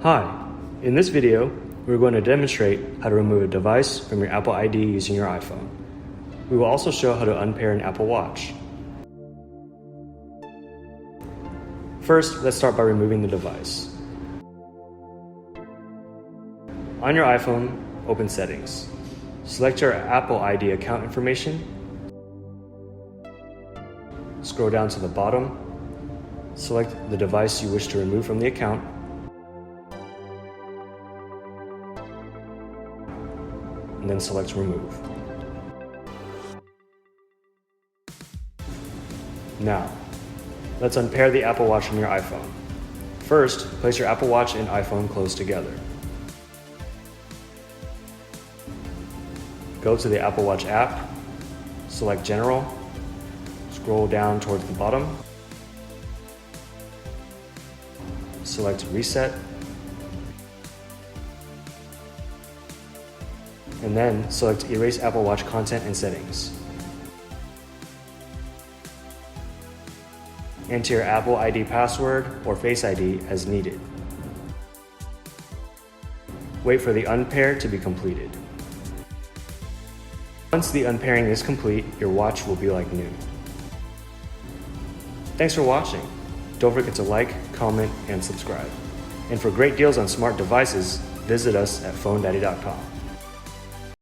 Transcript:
Hi, in this video, we're going to demonstrate how to remove a device from your Apple ID using your iPhone. We will also show how to unpair an Apple Watch. First, let's start by removing the device. On your iPhone, open Settings. Select your Apple ID account information. Scroll down to the bottom. Select the device you wish to remove from the account. And then select Remove. Now, let's unpair the Apple Watch from your iPhone. First, place your Apple Watch and iPhone close together. Go to the Apple Watch app, select General, scroll down towards the bottom, select Reset, and then select Erase Apple Watch Content and Settings. Enter your Apple ID password or Face ID as needed. Wait for the unpair to be completed. Once the unpairing is complete, your watch will be like new. Thanks for watching. Don't forget to like, comment, and subscribe. And for great deals on smart devices, visit us at phonedaddy.com.